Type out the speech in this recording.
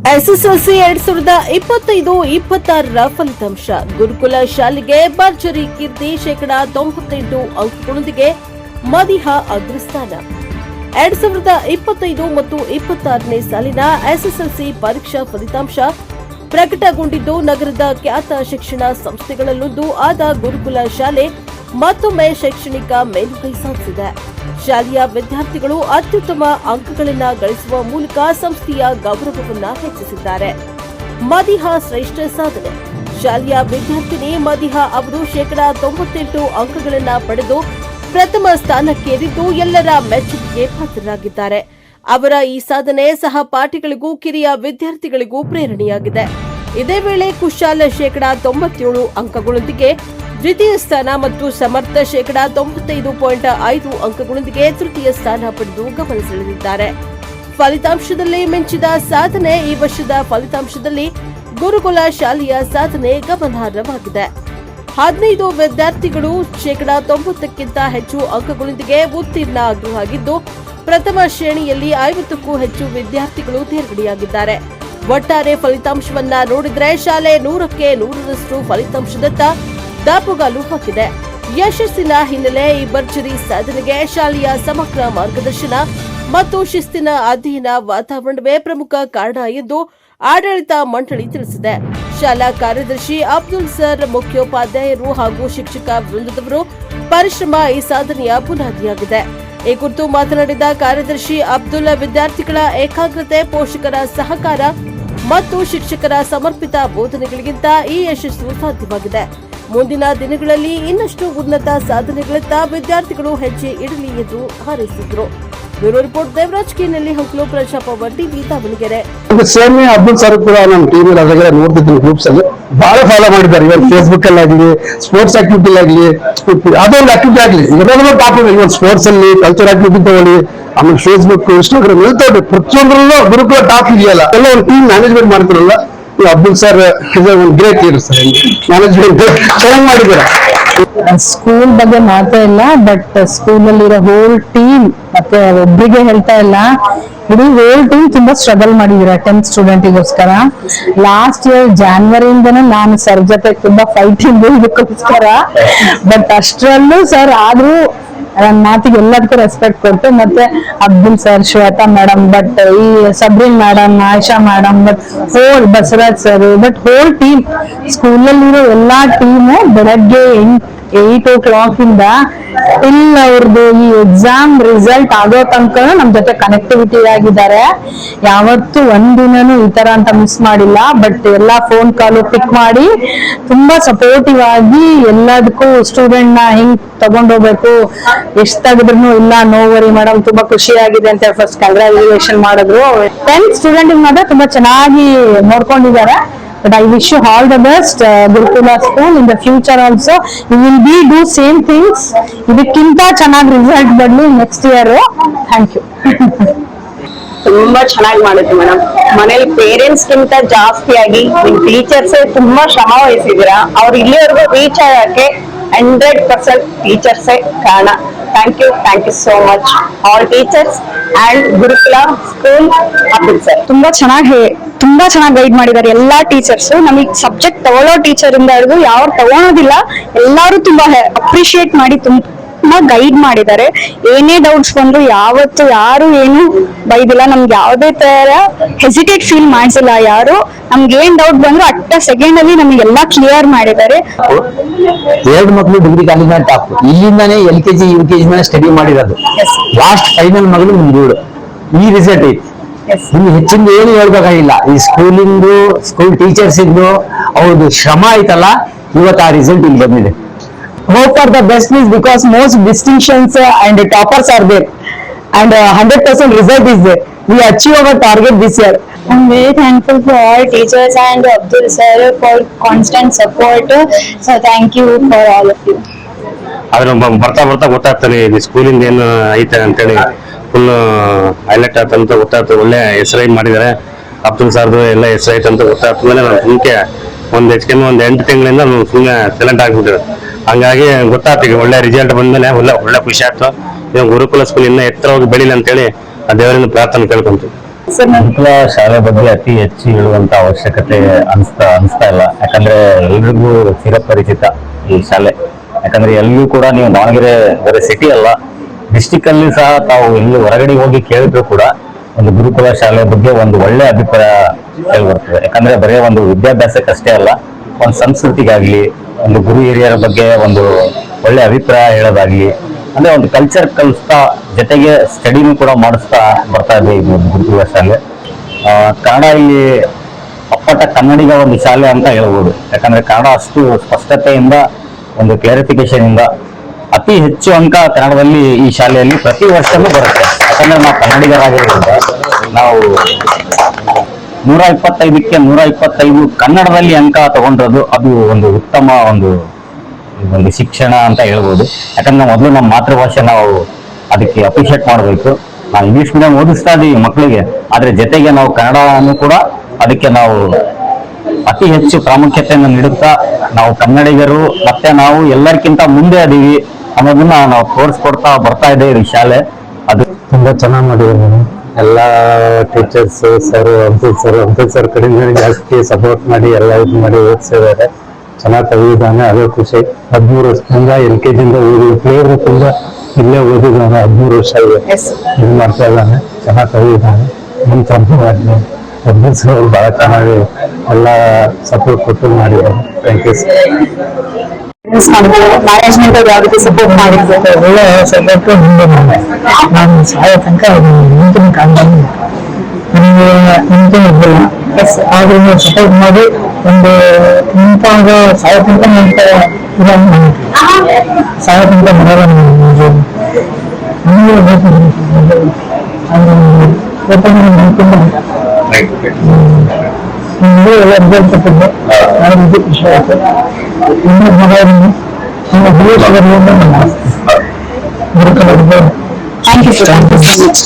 SSLC 2025-26ರ ಫಲಿತಾಂಶ. ಗುರುಕುಲ ಶಾಲೆಗೆ ಭರ್ಜರಿ ಕೀರ್ತಿ. 98% ಅಂಕಗಳೊಂದಿಗೆ ಮದಿಹಾ ಅಗ್ರಸ್ಥಾನ. 2025 ಮತ್ತು 26ನೇ ಸಾಲಿನ ಎಸ್ಎಸ್ಎಲ್ಸಿ ಪರೀಕ್ಷಾ ಫಲಿತಾಂಶ ಪ್ರಕಟಗೊಂಡಿದ್ದು, ನಗರದ ಖ್ಯಾತ ಶಿಕ್ಷಣ ಸಂಸ್ಥೆಗಳಲ್ಲೊಂದು ಆದ ಗುರುಕುಲ ಶಾಲೆ ಮತ್ತೊಮ್ಮೆ ಶೈಕ್ಷಣಿಕ ಮೇಲುಗೈ ಸಾಧಿಸಿದೆ. ಶಾಲೆಯ ವಿದ್ಯಾರ್ಥಿಗಳು ಅತ್ಯುತ್ತಮ ಅಂಕಗಳನ್ನು ಗಳಿಸುವ ಮೂಲಕ ಸಂಸ್ಥೆಯ ಗೌರವವನ್ನು ಹೆಚ್ಚಿಸಿದ್ದಾರೆ. ಮದಿಹಾ ಶ್ರೇಷ್ಠ ಸಾಧನೆ. ಶಾಲೆಯ ವಿದ್ಯಾರ್ಥಿನಿ ಮದಿಹಾ ಅವರು 98% ಅಂಕಗಳನ್ನು ಪಡೆದು ಪ್ರಥಮ ಸ್ಥಾನಕ್ಕೇರಿದ್ದು ಎಲ್ಲರ ಮೆಚ್ಚುಗೆಗೆ ಪಾತ್ರರಾಗಿದ್ದಾರೆ. ಅವರ ಈ ಸಾಧನೆ ಸಹಪಾಠಿಗಳಿಗೂ ಕಿರಿಯ ವಿದ್ಯಾರ್ಥಿಗಳಿಗೂ ಪ್ರೇರಣೆಯಾಗಿದೆ. ಇದೇ ವೇಳೆ ಕುಶಾಲ 97% ಅಂಕಗಳೊಂದಿಗೆ ದ್ವಿತೀಯ ಸ್ಥಾನ ಮತ್ತು ಸಮರ್ಥ 95.5 ಅಂಕಗಳೊಂದಿಗೆ ತೃತೀಯ ಸ್ಥಾನ ಪಡೆದು ಗಮನ ಸೆಳೆದಿದ್ದಾರೆ. ಫಲಿತಾಂಶದಲ್ಲಿ ಮಿಂಚಿದ ಸಾಧನೆ. ಈ ವರ್ಷದ ಫಲಿತಾಂಶದಲ್ಲಿ ಗುರುಕುಲ ಶಾಲೆಯ ಸಾಧನೆ ಗಮನಾರ್ಹವಾಗಿದೆ. 15 ವಿದ್ಯಾರ್ಥಿಗಳು 90%ಕ್ಕಿಂತ ಹೆಚ್ಚು ಅಂಕಗಳೊಂದಿಗೆ ಉತ್ತೀರ್ಣರಾಗಿದ್ದು, ಪ್ರಥಮ ಶ್ರೇಣಿಯಲ್ಲಿ 50ಕ್ಕೂ ಹೆಚ್ಚು ವಿದ್ಯಾರ್ಥಿಗಳು ತೇರ್ಗಡೆಯಾಗಿದ್ದಾರೆ. ಒಟ್ಟಾರೆ ಫಲಿತಾಂಶವನ್ನ ನೋಡಿದ್ರೆ ಶಾಲೆ 100ಕ್ಕೆ 100ರಷ್ಟು ಫಲಿತಾಂಶದತ್ತ ದಾಪುಗಾಲು ಹಾಕಿದೆ. ಯಶಸ್ಸಿನ ಹಿನ್ನೆಲೆ ಈ ಭರ್ಜರಿ ಸಾಧನೆಗೆ ಶಾಲೆಯ ಸಮಗ್ರ ಮಾರ್ಗದರ್ಶನ ಮತ್ತು ಶಿಸ್ತಿನ ಅಧ್ಯಯನ ವಾತಾವರಣವೇ ಪ್ರಮುಖ ಕಾರಣ ಎಂದು ಆಡಳಿತ ಮಂಡಳಿ ತಿಳಿಸಿದೆ. ಶಾಲಾ ಕಾರ್ಯದರ್ಶಿ ಅಬ್ದುಲ್ ಸರ್, ಮುಖ್ಯೋಪಾಧ್ಯಾಯರು ಹಾಗೂ ಶಿಕ್ಷಕ ವೃಂದದವರು ಪರಿಶ್ರಮ ಈ ಸಾಧನೆಯ ಬುನಾದಿಯಾಗಿದೆ. ಈ ಕುರಿತು ಮಾತನಾಡಿದ ಕಾರ್ಯದರ್ಶಿ ಅಬ್ದುಲ್, ವಿದ್ಯಾರ್ಥಿಗಳ ಏಕಾಗ್ರತೆ, ಪೋಷಕರ ಸಹಕಾರ ಮತ್ತು ಶಿಕ್ಷಕರ ಸಮರ್ಪಿತ ಬೋಧನೆಗಳಿಗಿಂತ ಈ ಯಶಸ್ಸು ಸಾಧ್ಯವಾಗಿದೆ. ಮುಂದಿನ ದಿನಗಳಲ್ಲಿ ಇನ್ನಷ್ಟು ಉನ್ನತ ಸಾಧನೆಗಳತ್ತ ವಿದ್ಯಾರ್ಥಿಗಳು ಹೆಜ್ಜೆ ಇಡಲಿ ಎಂದು ಹಾರೈಸಿದರು. ಬ್ಯೂರೋ ರಿಪೋರ್ಟ್, ದೇವರಾಜ್ ಕಿನಲ್ಲಿ, ಹಂಕ್ಲು, Prajapower TV, Davanagere. Same Abdul sir ಕೂಡ ನಮ್ಮ ಟಿವಿ ನೋಡ್ತಿದ್ದೀನಿ ಗ್ರೂಪ್ಸ್ ಅಲ್ಲಿ ಬಹಳ ಫಾಲೋ ಮಾಡಿದ್ದಾರೆ. ಇವಾಗ ಫೇಸ್ಬುಕ್ ಅಲ್ಲಿ ಆಗಲಿ, ಸ್ಪೋರ್ಟ್ಸ್ ಆಕ್ಟಿವಿಟಿ ಆಗಲಿ, ಅದೊಂದು ಆಕ್ಟಿವಿಟಿ ಆಗಲಿ, ಎಲ್ಲರೂ ಟಾಪ್ ಇವಾಗ ಸ್ಪೋರ್ಟ್ಸ್ ಅಲ್ಲಿ ಕಲ್ಚರ್ ಆಕ್ಟಿವಿಟಿ ತಗೊಳ್ಳಿ, ಆಮೇಲೆ ಫೇಸ್ಬುಕ್, ಇನ್ಸ್ಟಾಗ್ರಾಮ್ ಎಲ್ಲ ತಗೊಳ್ಳಿ, ಪ್ರತಿಯೊಂದರಲ್ಲೂ ಗುರುಕುಲ ಟಾಪ್ ಇದೆಯಲ್ಲ. ಎಲ್ಲ ಒಂದು ಟೀಮ್ ಮ್ಯಾನೇಜ್ಮೆಂಟ್ ಮಾಡ್ತಾರಲ್ಲ, ಅಬ್ದುಲ್ ಸರ್ ಒಂದು ಗ್ರೇಟ್ ಲೀಡರ್ ಸರ್. ಮ್ಯಾನೇಜ್ಮೆಂಟ್ ಚೆನ್ನಾಗಿ ಮಾಡಿದ್ದಾರೆ. ಸ್ಕೂಲ್ ಬಗ್ಗೆ ಮಾತ್ರ ಇಲ್ಲ, ಬಟ್ ಸ್ಕೂಲ್ ಅಲ್ಲಿರೋ ಹೋಲ್ ಟೀಮ್, ಮತ್ತೆ ಒಬ್ಬರಿಗೆ ಹೇಳ್ತಾ ಇಲ್ಲ, ಇಡೀ ಹೋಲ್ ಟೀಮ್ ತುಂಬಾ ಸ್ಟ್ರಗಲ್ ಮಾಡಿದೀರ 10th ಸ್ಟೂಡೆಂಟಿಗೋಸ್ಕರ. ಲಾಸ್ಟ್ ಇಯರ್ ಜಾನ್ವರಿಯಿಂದನೂ ನಾನು ಸರ್ ಜೊತೆ ತುಂಬಾ ಫೈಟಿಂಗ್ ಇದಕ್ಕೋಸ್ಕರ. ಬಟ್ ಅಷ್ಟರಲ್ಲೂ ಸರ್ ಆದ್ರೂ ನನ್ನ ಮಾತಿಗೆ ಎಲ್ಲದಕ್ಕೂ ರೆಸ್ಪೆಕ್ಟ್ ಕೊಟ್ಟು, ಮತ್ತೆ Abdul sir, Shweta madam, but ಈ Sabrin madam, Ayesha madam, but whole Basavaraj sir, but whole team, ಸ್ಕೂಲಲ್ಲಿರೋ ಎಲ್ಲಾ ಟೀಮು ಬೆಳಗ್ಗೆ 8 o'clock ಇಂದ ಟಿಲ್ ಅವ್ರದ್ದು ಈ ಎಕ್ಸಾಮ್ ರಿಸಲ್ಟ್ ಆಗೋ ತನಕ ನಮ್ ಜೊತೆ ಕನೆಕ್ಟಿವಿಟಿ ಆಗಿದ್ದಾರೆ. ಯಾವತ್ತೂ ಒಂದಿನೂ ಈ ತರ ಅಂತ ಮಿಸ್ ಮಾಡಿಲ್ಲ. ಬಟ್ ಎಲ್ಲಾ ಫೋನ್ ಕಾಲು ಪಿಕ್ ಮಾಡಿ ತುಂಬಾ ಸಪೋರ್ಟಿವ್ ಆಗಿ ಎಲ್ಲದಕ್ಕೂ ಸ್ಟೂಡೆಂಟ್ ನ ಹೆಂಗ್ ತಗೊಂಡೋಗ್ಬೇಕು, ಎಷ್ಟ್ ತೆಗೆದ್ರು ಇಲ್ಲ ನೋ ವರಿ ಮೇಡಮ್, ತುಂಬಾ ಖುಷಿ ಆಗಿದೆ ಅಂತ ಫಸ್ಟ್ ಕಂಗ್ರಾಚುಲೇಷನ್ ಮಾಡಿದ್ರು. 10th ಸ್ಟೂಡೆಂಟ್ ಮಾತ್ರ ತುಂಬಾ ಚೆನ್ನಾಗಿ ನೋಡ್ಕೊಂಡಿದ್ದಾರೆ. But I wish you all the best, Gurukula School. In the future also, you will do same things. ಇದಕ್ಕಿಂತ ಚೆನ್ನಾಗಿ ರಿಸಲ್ಟ್ ಬರಲಿ ನೆಕ್ಸ್ಟ್ ಇಯರ್. Thank you. ತುಂಬಾ ಚೆನ್ನಾಗಿ ಮಾಡಿದ್ವಿ ಮೇಡಮ್. ಮನೇಲಿ ಪೇರೆಂಟ್ಸ್ ಗಿಂತ ಜಾಸ್ತಿಯಾಗಿ ನಿಮ್ ಟೀಚರ್ಸ್ ತುಂಬಾ ಶ್ರಮ ವಹಿಸಿದೀರಾ. ಅವ್ರು ಇಲ್ಲಿವರೆಗೂ ರೀಚ್ ಆಗಕ್ಕೆ 100% ಟೀಚರ್ಸೇ ಕಾರಣ. Thank you so much all teachers and Gurukula school. Abdul sir ತುಂಬಾ ಚೆನ್ನಾಗಿ ಗೈಡ್ ಮಾಡಿದ್ದಾರೆ ಎಲ್ಲಾ ಟೀಚರ್ಸ್. ನಮಗೆ ಸಬ್ಜೆಕ್ಟ್ ತಗೊಳ್ಳೋ ಟೀಚರ್ ಇಂದ ಹಿಡಿದು ಯಾರು ತಗೊಳೋದಿಲ್ಲ ಎಲ್ಲಾರು ತುಂಬಾ ಅಪ್ರಿಶಿಯೇಟ್ ಮಾಡಿ ತುಂಬಾ ಗೈಡ್ ಮಾಡಿದ್ದಾರೆ. ಏನೇ ಡೌಟ್ಸ್ ಬಂದ್ರು ಯಾವತ್ತು ಯಾರು ಏನು ಬೈದಿಲ್ಲ, ನಮ್ಗೆ ಯಾವ್ದೇ ತರ ಹೆಸಿಟೇಟ್ ಫೀಲ್ ಮಾಡಿಸಿಲ್ಲ ಯಾರು. ನಮ್ಗೆ ಏನ್ ಡೌಟ್ ಬಂದ್ರು ಅಟ್ಟ ಸೆಕೆಂಡ್ ಅಲ್ಲಿ ನಮಗೆಲ್ಲಾ ಕ್ಲಿಯರ್ ಮಾಡಿದ್ದಾರೆ. 2 ಮಕ್ಕಳು ಡಿಗ್ರಿ ಕಾಲೇಜ್ನ ಟಾಪ್, ಇಲ್ಲಿಂದಾನೇ LKG UKG ಸ್ಟಡಿ ಮಾಡಿರೋದು. ಲಾಸ್ಟ್ ಫೈನಲ್ ಮಗಳು ಮುಂದೂಡು ಈ ರಿಸಲ್ಟ್ ಐತಿ. ನಿಮ್ಗೆ ಹೆಚ್ಚಿಂದ ಏನು ಹೇಳ್ಬೇಕಾಗಿಲ್ಲ. ಈ ಸ್ಕೂಲ್ ಟೀಚರ್ಸ್ ಇಂದು ಅವ್ರದ್ದು ಶ್ರಮ ಐತಲ್ಲ, ಇವತ್ತು ಆ ರಿಸಲ್ಟ್ ಇಲ್ಲಿ ಬಂದಿದೆ. Hope for the best is because most distinctions and toppers are there, and 100% result is there. We achieve our target this year. I'm very thankful for all teachers and Abdul sir for constant support. So thank you for all of you. ಆದ್ರೆ ಬರ್ತಾ ಗೊತ್ತಾಗ್ತಾನೆ ಸ್ಕೂಲಿಂದ ಏನು ಐತೆ ಅಂತೇಳಿ full highlight ಆಯ್ತಂತ ಗೊತ್ತಾಗ್ತದೆ. ಒಳ್ಳೆ ಹೆಸರು ಮಾಡಿದ್ದಾರೆ ಅಬ್ದುಲ್ ಸರ್ದು ಎಲ್ಲ ಹೆಸರು ಐತೆ ಅಂತ ಗೊತ್ತಾಗ್ತದೆ. ನಾನು ಸುಮ್ಕೆ ಒಂದು 8 ತಿಂಗಳಿಂದ ಸುಮ್ಮನೆ ಸೈಲೆಂಟ್ ಆಗ್ಬಿಟ್ಟಿದೆ. ಹಂಗಾಗಿ ಗೊತ್ತಾಗ್ತೀವಿ ಒಳ್ಳೆ ರಿಸಲ್ಟ್ ಬಂದ್ಮೇಲೆ ಒಳ್ಳೆ ಖುಷಿ ಆಗ್ತು. ಗುರುಕುಲ ಸ್ಕೂಲ್ ಇನ್ನ ಎತ್ತರವಾಗಿ ಬೆಳಿಲಿ ಅಂತೇಳಿ ಆ ದೇವರಿಂದ ಪ್ರಾರ್ಥನೆ ಕೇಳ್ಕೊಂತೀವಿ. ಗುರುಕುಲ ಶಾಲೆ ಬಗ್ಗೆ ಅತಿ ಹೆಚ್ಚು ಹೇಳುವಂತ ಅವಶ್ಯಕತೆ ಅನಿಸ್ತಾ ಇಲ್ಲ. ಯಾಕಂದ್ರೆ ಎಲ್ರಿಗೂ ಚಿರಪರಿಚಿತ ಈ ಶಾಲೆ. ಯಾಕಂದ್ರೆ ಎಲ್ಲಿಯೂ ಕೂಡ ನೀವು ದಾವಣಗೆರೆ ಬೇರೆ ಸಿಟಿ ಅಲ್ಲ, ಡಿಸ್ಟಿಕ್ ಅಲ್ಲಿ ಸಹ ತಾವು ಎಲ್ಲಿ ಹೊರಗಡೆ ಹೋಗಿ ಕೇಳಿದ್ರು ಕೂಡ ಒಂದು ಗುರುಕುಲ ಶಾಲೆ ಬಗ್ಗೆ ಒಂದು ಒಳ್ಳೆ ಅಭಿಪ್ರಾಯ ಹೇಳ್ಬರ್ತದೆ. ಯಾಕಂದ್ರೆ ಬರೀ ಒಂದು ವಿದ್ಯಾಭ್ಯಾಸಕ್ಕಷ್ಟೇ ಅಲ್ಲ, ಒಂದು ಸಂಸ್ಕೃತಿಗಾಗ್ಲಿ, ಒಂದು ಗುರು ಹಿರಿಯರ ಬಗ್ಗೆ ಒಂದು ಒಳ್ಳೆ ಅಭಿಪ್ರಾಯ ಹೇಳೋದಾಗ್ಲಿ, ಅಂದ್ರೆ ಒಂದು ಕಲ್ಚರ್ ಕಲಿಸ್ತಾ ಜೊತೆಗೆ ಸ್ಟಡಿನೂ ಕೂಡ ಮಾಡಿಸ್ತಾ ಬರ್ತಾ ಇದೆ ಇದು ಗುರುಕುಲ ಶಾಲೆ. ಕನ್ನಡ ಇಲ್ಲಿ ಅಪ್ಪಟ ಕನ್ನಡಿಗ ಒಂದು ಶಾಲೆ ಅಂತ ಹೇಳ್ಬೋದು. ಯಾಕಂದ್ರೆ ಕನ್ನಡ ಅಷ್ಟು ಸ್ಪಷ್ಟತೆಯಿಂದ ಒಂದು ಕ್ಲಾರಿಫಿಕೇಶನ್ ಇಂದ ಅತಿ ಹೆಚ್ಚು ಅಂಕ ಕನ್ನಡದಲ್ಲಿ ಈ ಶಾಲೆಯಲ್ಲಿ ಪ್ರತಿ ವರ್ಷನೂ ಬರುತ್ತೆ. ಯಾಕಂದ್ರೆ ನಾವು ಕನ್ನಡಿಗರಾಗಿರೋದ್ರಿಂದ ನಾವು 125ಕ್ಕೆ 125 ಕನ್ನಡದಲ್ಲಿ ಅಂಕ ತಗೊಂಡ್ರದು ಅದು ಒಂದು ಉತ್ತಮ ಒಂದು ಶಿಕ್ಷಣ ಅಂತ ಹೇಳ್ಬೋದು. ಯಾಕಂದ್ರೆ ಮೊದಲು ನಮ್ಮ ಮಾತೃಭಾಷೆ ನಾವು ಅದಕ್ಕೆ ಅಪ್ರಿಷಿಯೇಟ್ ಮಾಡಬೇಕು. ನಾವು ಇಂಗ್ಲಿಷ್ ಮೀಡಿಯಂ ಓದಿಸ್ತಾ ಇದೀವಿ ಮಕ್ಕಳಿಗೆ, ಆದ್ರೆ ಜೊತೆಗೆ ನಾವು ಕನ್ನಡನೂ ಕೂಡ ಅದಕ್ಕೆ ನಾವು ಅತಿ ಹೆಚ್ಚು ಪ್ರಾಮುಖ್ಯತೆಯನ್ನು ನೀಡುತ್ತಾ ನಾವು ಕನ್ನಡಿಗರು ಮತ್ತೆ ನಾವು ಎಲ್ಲರಿಗಿಂತ ಮುಂದೆ ಅದೀವಿ ಅನ್ನೋದನ್ನ ನಾವು ತೋರಿಸ್ಕೊಡ್ತಾ ಬರ್ತಾ ಇದೆ ಈ ಶಾಲೆ. ಅದು ತುಂಬಾ ಚೆನ್ನಾಗಿ ಮಾಡಿದ್ದಾರೆ. ಎಲ್ಲ ಟೀಚರ್ಸ್ ಅಂಕಲ್ ಸರ್ ಕಡೆಯಿಂದ ಜಾಸ್ತಿ ಸಪೋರ್ಟ್ ಮಾಡಿ ಎಲ್ಲ ಇದು ಮಾಡಿ ಓದಿಸಿದ್ದಾರೆ. ಚೆನ್ನಾಗಿ ಕಲಿಯಿದ್ದಾನೆ, ಅದೇ ಖುಷಿ. 13 ವರ್ಷದಿಂದ LKG ಇಂದ ಓದಿ ತುಂಬ ಇಲ್ಲೇ ಓದಿದ್ದಾನೆ. 13 ವರ್ಷ ಇದು ಮಾಡ್ತಾ ಇದ್ದಾನೆ, ಚೆನ್ನಾಗಿ ಕಲಿಯಿದ್ದಾನೆ. ಮುಂದೆ ತಂದು ಅಂಕಲ್ ಸರ್ ಅವರು ಬಹಳ ಚೆನ್ನಾಗಿ ಎಲ್ಲ ಸಪೋರ್ಟ್ ಕೊಟ್ಟು ಮಾಡಿದ್ದಾರೆ. Thank you sir. ಮ್ಯಾನೇಜ್ಮೆಂಟ್ ಯಾವ ರೀತಿ ಸಪೋರ್ಟ್ ಮಾಡಿದ್ರು? ಒಳ್ಳೆ ಸಪೋರ್ಟ್. ನಾನು ಸಾಯೋ ತನಕ ಮುಂದಿನ ಕಾಲದಲ್ಲಿ ನನಗೆ ಮುಂದಿನ ಇದ್ದಿಲ್ಲ, ಆದ್ರೂ ಸಪೋರ್ಟ್ ಮಾಡಿ ಒಂದು ನಿಂತಾಗ ಸಾಯೋ ತನಕ ಸಾಯೋ ತನಕ ಬರೋಲ್ಲ. ನಿಮಗೆ ಎಲ್ಲ ರಿಸಲ್ಟ್ ಕೊಟ್ಟಿದ್ದೆ, ನನಗೆ ಖುಷಿ ಆಯ್ತು. ಇನ್ನೂ ಮಗ ನಿಮ್ಮ ಗುರುಕುಲ Thank you so much.